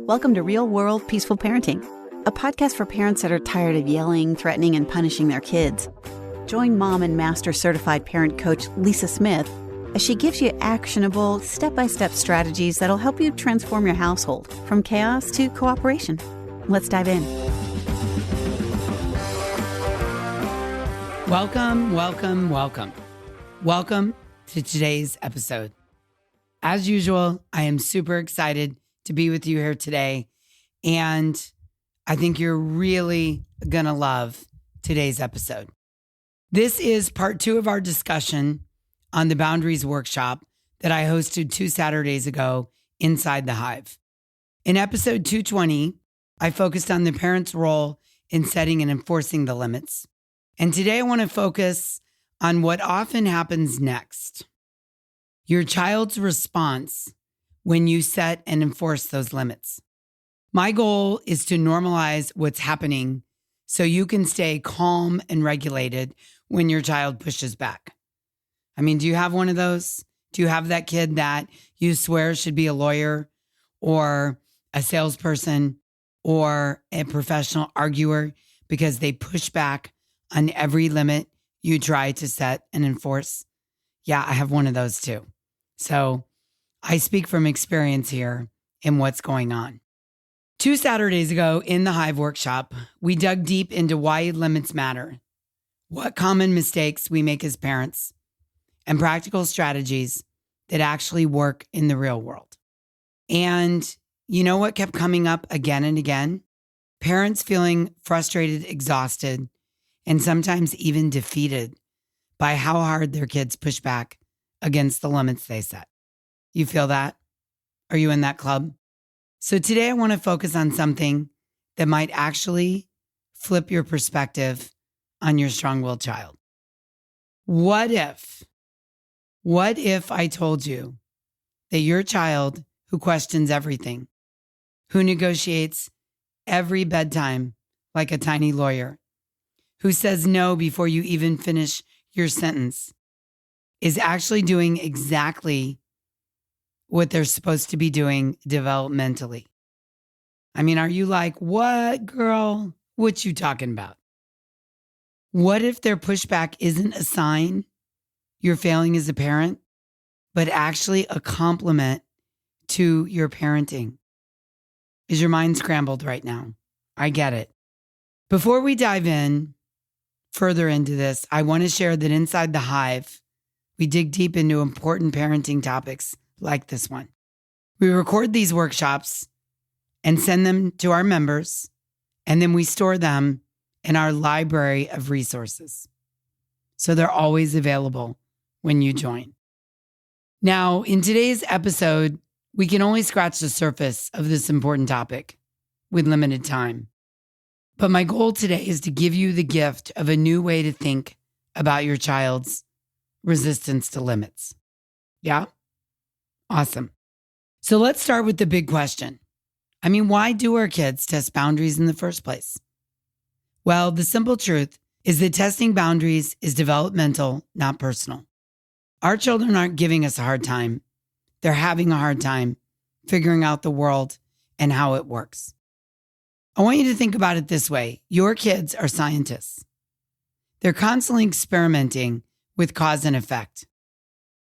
Welcome to Real World Peaceful Parenting, a podcast for parents that are tired of yelling, threatening, and punishing their kids. Join mom and master certified parent coach Lisa Smith as she gives you actionable, step-by-step strategies that'll help you transform your household from chaos to cooperation. Let's dive in. Welcome to today's episode. As usual, I am super excited to be with you here today, and I think you're really gonna love today's episode. This is part 2 of our discussion on the Boundaries Workshop that I hosted 2 Saturdays ago inside the Hive. In episode 220, I focused on the parent's role in setting and enforcing the limits. And today I want to focus on what often happens next. Your child's response when you set and enforce those limits. My goal is to normalize what's happening so you can stay calm and regulated when your child pushes back. I mean, do you have one of those? Do you have that kid that you swear should be a lawyer or a salesperson or a professional arguer because they push back on every limit you try to set and enforce? Yeah, I have one of those too. So I speak from experience here in what's going on. 2 Saturdays ago in the Hive workshop, we dug deep into why limits matter, what common mistakes we make as parents, and practical strategies that actually work in the real world. And you know what kept coming up again and again? Parents feeling frustrated, exhausted, and sometimes even defeated by how hard their kids push back against the limits they set. You feel that? Are you in that club? So today I want to focus on something that might actually flip your perspective on your strong-willed child. What if I told you that your child who questions everything, who negotiates every bedtime like a tiny lawyer, who says no before you even finish your sentence, is actually doing exactly what they're supposed to be doing developmentally? I mean, are you like, what, girl? What you talking about? What if their pushback isn't a sign you're failing as a parent, but actually a compliment to your parenting? Is your mind scrambled right now? I get it. Before we dive in further into this, I want to share that inside the Hive, we dig deep into important parenting topics like this one. We record these workshops and send them to our members, and then we store them in our library of resources. So they're always available when you join. Now, in today's episode, we can only scratch the surface of this important topic with limited time. But my goal today is to give you the gift of a new way to think about your child's resistance to limits. Yeah? Awesome. So let's start with the big question. I mean, why do our kids test boundaries in the first place? Well, the simple truth is that testing boundaries is developmental, not personal. Our children aren't giving us a hard time. They're having a hard time figuring out the world and how it works. I want you to think about it this way. Your kids are scientists. They're constantly experimenting with cause and effect.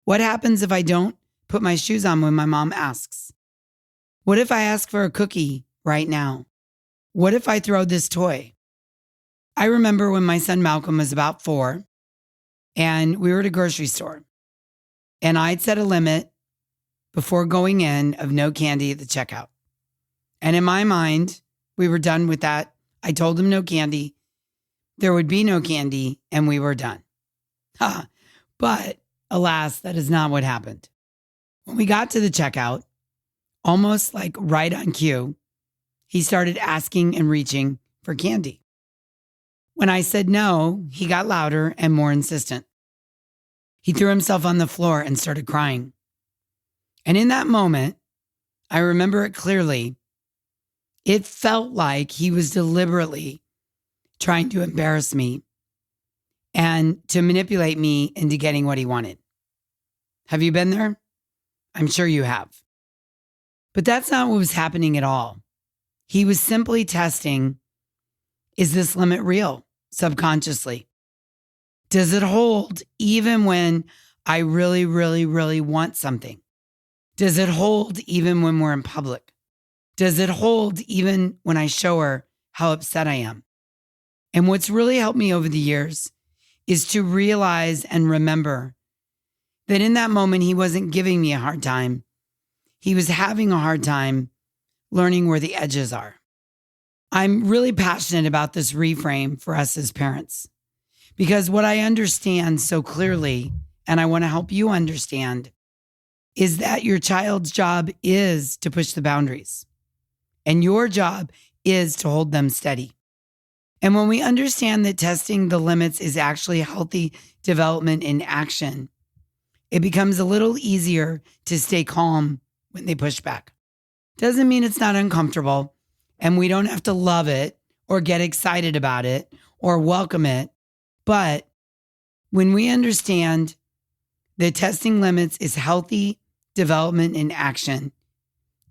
What happens if I don't put my shoes on when my mom asks? What if I ask for a cookie right now? What if I throw this toy? I remember when my son Malcolm was about 4 and we were at a grocery store and I'd set a limit before going in of no candy at the checkout. And in my mind, we were done with that. I told him no candy. There would be no candy and we were done. But alas, that is not what happened. When we got to the checkout, almost like right on cue, he started asking and reaching for candy. When I said no, he got louder and more insistent. He threw himself on the floor and started crying. And in that moment, I remember it clearly. It felt like he was deliberately trying to embarrass me and to manipulate me into getting what he wanted. Have you been there? I'm sure you have. But that's not what was happening at all. He was simply testing, is this limit real subconsciously? Does it hold even when I really, really, really want something? Does it hold even when we're in public? Does it hold even when I show her how upset I am? And what's really helped me over the years is to realize and remember that in that moment, he wasn't giving me a hard time. He was having a hard time learning where the edges are. I'm really passionate about this reframe for us as parents because what I understand so clearly, and I want to help you understand, is that your child's job is to push the boundaries and your job is to hold them steady. And when we understand that testing the limits is actually healthy development in action, it becomes a little easier to stay calm when they push back. Doesn't mean it's not uncomfortable and we don't have to love it or get excited about it or welcome it. But when we understand that testing limits is healthy development in action,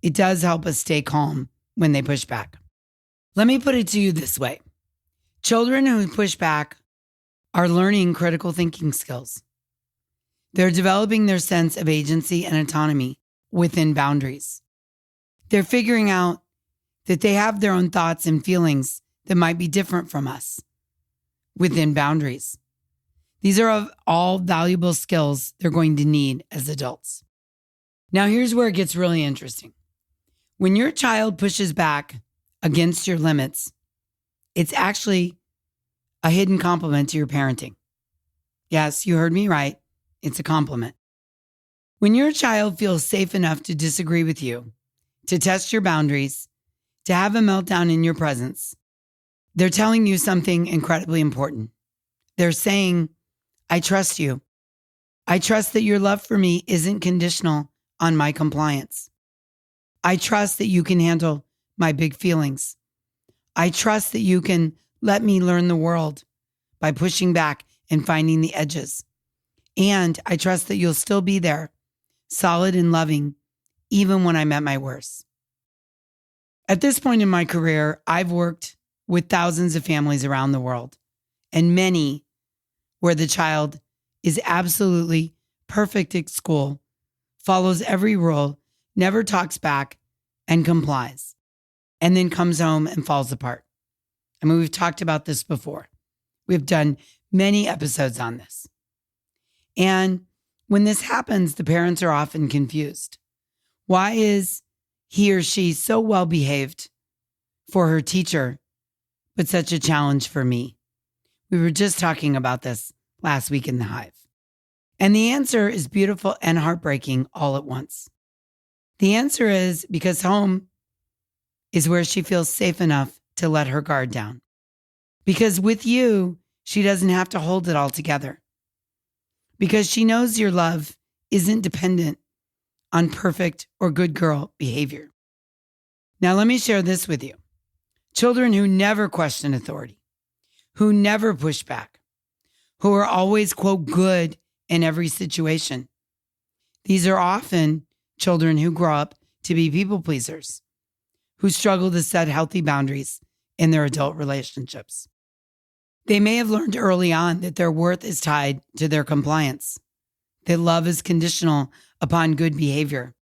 it does help us stay calm when they push back. Let me put it to you this way. Children who push back are learning critical thinking skills. They're developing their sense of agency and autonomy within boundaries. They're figuring out that they have their own thoughts and feelings that might be different from us within boundaries. These are all valuable skills they're going to need as adults. Now, here's where it gets really interesting. When your child pushes back against your limits, it's actually a hidden compliment to your parenting. Yes, you heard me right. It's a compliment. When your child feels safe enough to disagree with you, to test your boundaries, to have a meltdown in your presence, they're telling you something incredibly important. They're saying, I trust you. I trust that your love for me isn't conditional on my compliance. I trust that you can handle my big feelings. I trust that you can let me learn the world by pushing back and finding the edges. And I trust that you'll still be there, solid and loving, even when I'm at my worst. At this point in my career, I've worked with thousands of families around the world, and many where the child is absolutely perfect at school, follows every rule, never talks back, and complies, and then comes home and falls apart. I mean, we've talked about this before. We've done many episodes on this. And when this happens, the parents are often confused. Why is he or she so well behaved for her teacher, but such a challenge for me? We were just talking about this last week in the Hive. And the answer is beautiful and heartbreaking all at once. The answer is because home is where she feels safe enough to let her guard down. Because with you, she doesn't have to hold it all together. Because she knows your love isn't dependent on perfect or good girl behavior. Now, let me share this with you. Children who never question authority, who never push back, who are always, quote, good in every situation. These are often children who grow up to be people pleasers, who struggle to set healthy boundaries in their adult relationships. They may have learned early on that their worth is tied to their compliance, that love is conditional upon good behavior,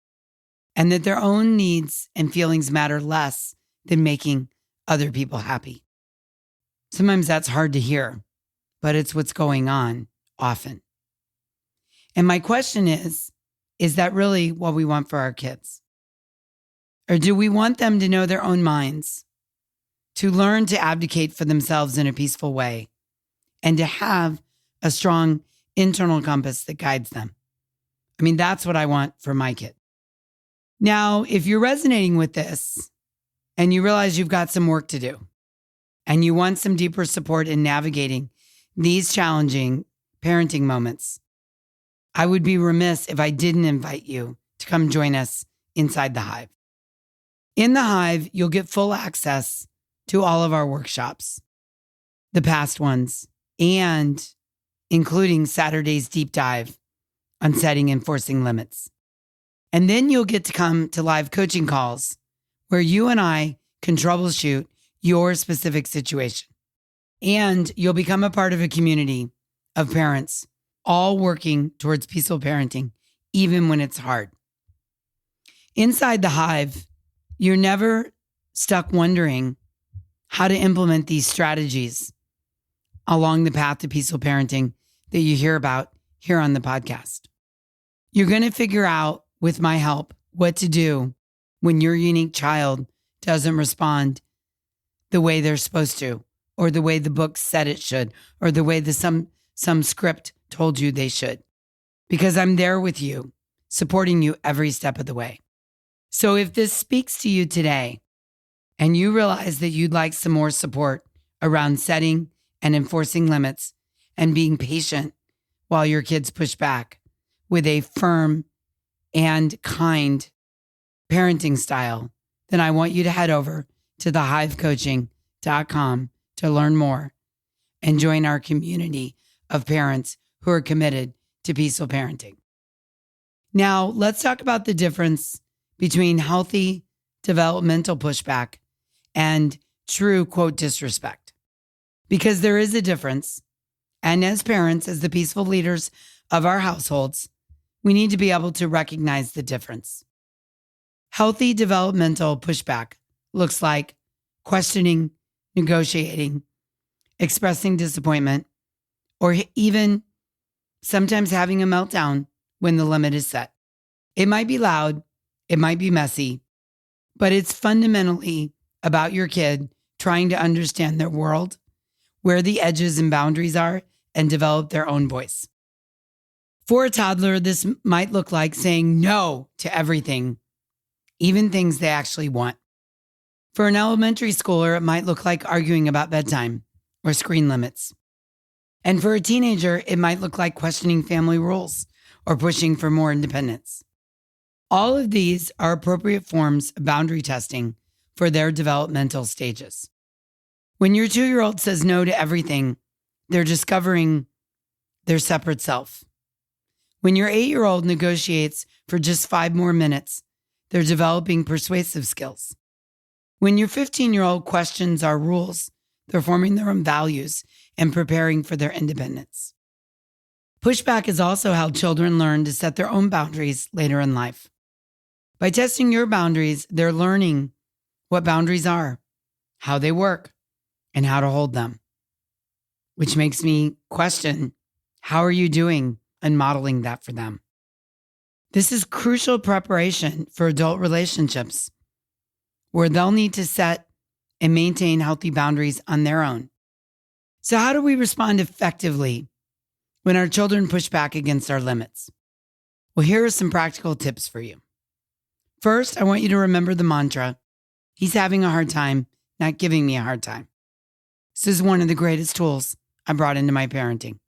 and that their own needs and feelings matter less than making other people happy. Sometimes that's hard to hear, but it's what's going on often. And my question is that really what we want for our kids? Or do we want them to know their own minds, to learn to advocate for themselves in a peaceful way, and to have a strong internal compass that guides them? I mean, that's what I want for my kid. Now, if you're resonating with this and you realize you've got some work to do and you want some deeper support in navigating these challenging parenting moments, I would be remiss if I didn't invite you to come join us inside the Hive. In the Hive, you'll get full access to all of our workshops, the past ones, and including Saturday's deep dive on setting and enforcing limits. And then you'll get to come to live coaching calls where you and I can troubleshoot your specific situation. And you'll become a part of a community of parents, all working towards peaceful parenting, even when it's hard. Inside the hive, you're never stuck wondering how to implement these strategies along the path to peaceful parenting that you hear about here on the podcast. You're going to figure out, with my help, what to do when your unique child doesn't respond the way they're supposed to, or the way the book said it should, or the way some script told you they should. Because I'm there with you, supporting you every step of the way. So if this speaks to you today, and you realize that you'd like some more support around setting and enforcing limits and being patient while your kids push back with a firm and kind parenting style, then I want you to head over to thehivecoaching.com to learn more and join our community of parents who are committed to peaceful parenting. Now, let's talk about the difference between healthy developmental pushback and true, quote, disrespect. Because there is a difference. And as parents, as the peaceful leaders of our households, we need to be able to recognize the difference. Healthy developmental pushback looks like questioning, negotiating, expressing disappointment, or even sometimes having a meltdown when the limit is set. It might be loud, it might be messy, but it's fundamentally about your kid trying to understand their world, where the edges and boundaries are, and develop their own voice. For a toddler, this might look like saying no to everything, even things they actually want. For an elementary schooler, it might look like arguing about bedtime or screen limits. And for a teenager, it might look like questioning family rules or pushing for more independence. All of these are appropriate forms of boundary testing for their developmental stages. When your 2-year-old says no to everything, they're discovering their separate self. When your 8-year-old negotiates for just 5 more minutes, they're developing persuasive skills. When your 15-year-old questions our rules, they're forming their own values and preparing for their independence. Pushback is also how children learn to set their own boundaries later in life. By testing your boundaries, they're learning what boundaries are, how they work, and how to hold them. Which makes me question, how are you doing in modeling that for them? This is crucial preparation for adult relationships, where they'll need to set and maintain healthy boundaries on their own. So how do we respond effectively when our children push back against our limits? Well, here are some practical tips for you. First, I want you to remember the mantra, he's having a hard time, not giving me a hard time. This is one of the greatest tools I brought into my parenting.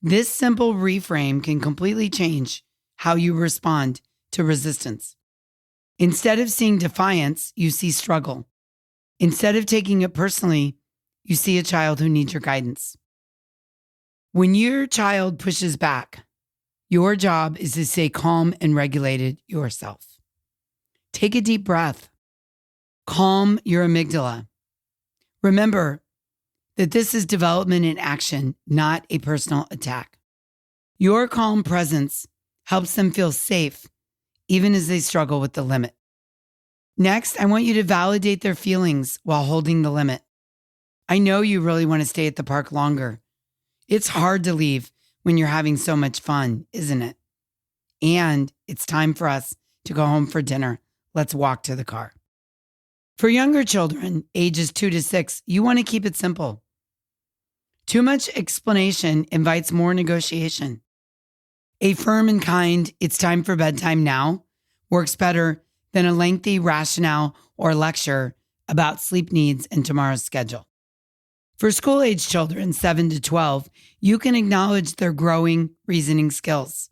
This simple reframe can completely change how you respond to resistance. Instead of seeing defiance, you see struggle. Instead of taking it personally, you see a child who needs your guidance. When your child pushes back, your job is to stay calm and regulated yourself. Take a deep breath. Calm your amygdala. Remember that this is development in action, not a personal attack. Your calm presence helps them feel safe, even as they struggle with the limit. Next, I want you to validate their feelings while holding the limit. I know you really want to stay at the park longer. It's hard to leave when you're having so much fun, isn't it? And it's time for us to go home for dinner. Let's walk to the car. For younger children, ages 2 to 6, you want to keep it simple. Too much explanation invites more negotiation. A firm and kind, it's time for bedtime now, works better than a lengthy rationale or lecture about sleep needs and tomorrow's schedule. For school-age children, 7 to 12, you can acknowledge their growing reasoning skills.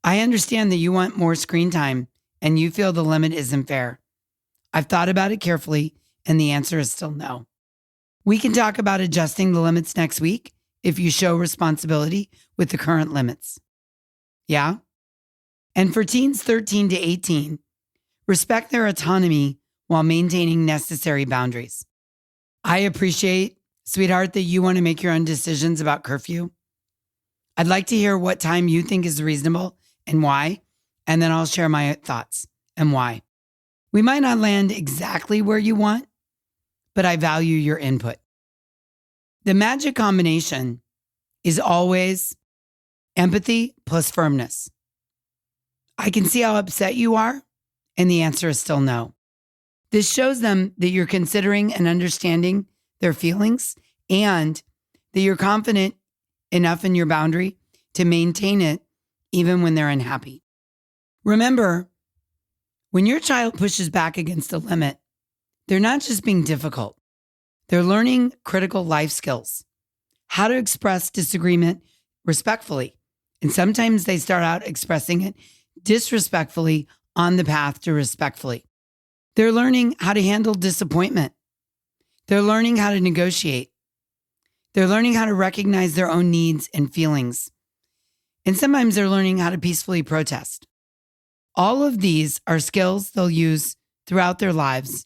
I understand that you want more screen time and you feel the limit isn't fair. I've thought about it carefully, and the answer is still no. We can talk about adjusting the limits next week if you show responsibility with the current limits. Yeah? And for teens 13 to 18, respect their autonomy while maintaining necessary boundaries. I appreciate, sweetheart, that you want to make your own decisions about curfew. I'd like to hear what time you think is reasonable and why, and then I'll share my thoughts and why. We might not land exactly where you want, but I value your input. The magic combination is always empathy plus firmness. I can see how upset you are, and the answer is still no. This shows them that you're considering and understanding their feelings and that you're confident enough in your boundary to maintain it even when they're unhappy. Remember, when your child pushes back against a limit, they're not just being difficult. They're learning critical life skills, how to express disagreement respectfully. And sometimes they start out expressing it disrespectfully on the path to respectfully. They're learning how to handle disappointment. They're learning how to negotiate. They're learning how to recognize their own needs and feelings. And sometimes they're learning how to peacefully protest. All of these are skills they'll use throughout their lives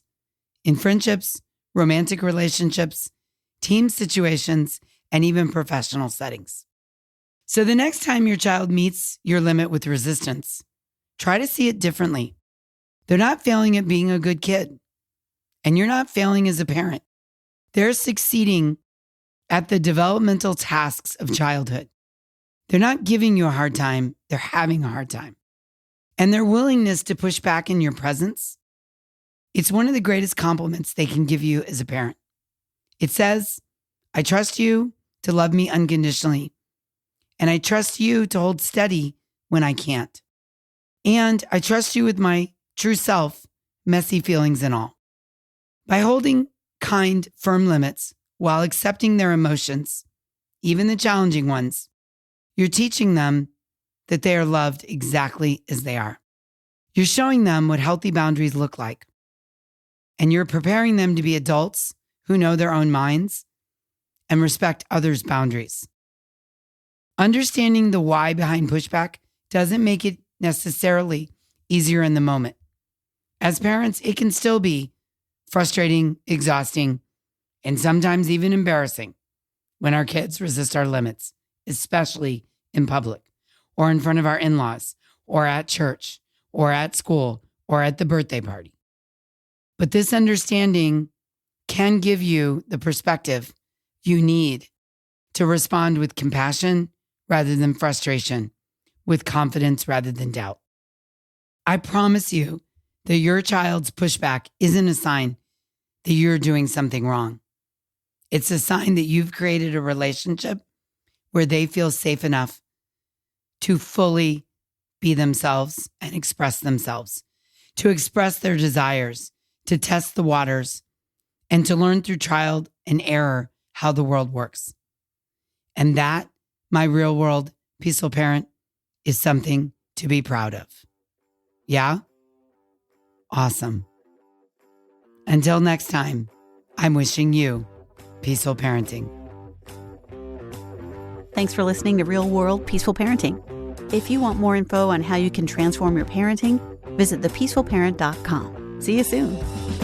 in friendships, romantic relationships, team situations, and even professional settings. So the next time your child meets your limit with resistance, try to see it differently. They're not failing at being a good kid, and you're not failing as a parent. They're succeeding at the developmental tasks of childhood. They're not giving you a hard time, they're having a hard time. And their willingness to push back in your presence, it's one of the greatest compliments they can give you as a parent. It says, I trust you to love me unconditionally, and I trust you to hold steady when I can't. And I trust you with my true self, messy feelings and all. By holding kind, firm limits while accepting their emotions, even the challenging ones, you're teaching them that they are loved exactly as they are. You're showing them what healthy boundaries look like. And you're preparing them to be adults who know their own minds and respect others' boundaries. Understanding the why behind pushback doesn't make it necessarily easier in the moment. As parents, it can still be frustrating, exhausting, and sometimes even embarrassing when our kids resist our limits, especially in public or in front of our in-laws or at church or at school or at the birthday party. But this understanding can give you the perspective you need to respond with compassion rather than frustration, with confidence rather than doubt. I promise you that your child's pushback isn't a sign that you're doing something wrong. It's a sign that you've created a relationship where they feel safe enough to fully be themselves and express themselves, to express their desires, to test the waters, and to learn through trial and error how the world works. And that, my real world peaceful parent, is something to be proud of. Yeah? Awesome. Until next time, I'm wishing you peaceful parenting. Thanks for listening to Real World Peaceful Parenting. If you want more info on how you can transform your parenting, visit thepeacefulparent.com. See you soon.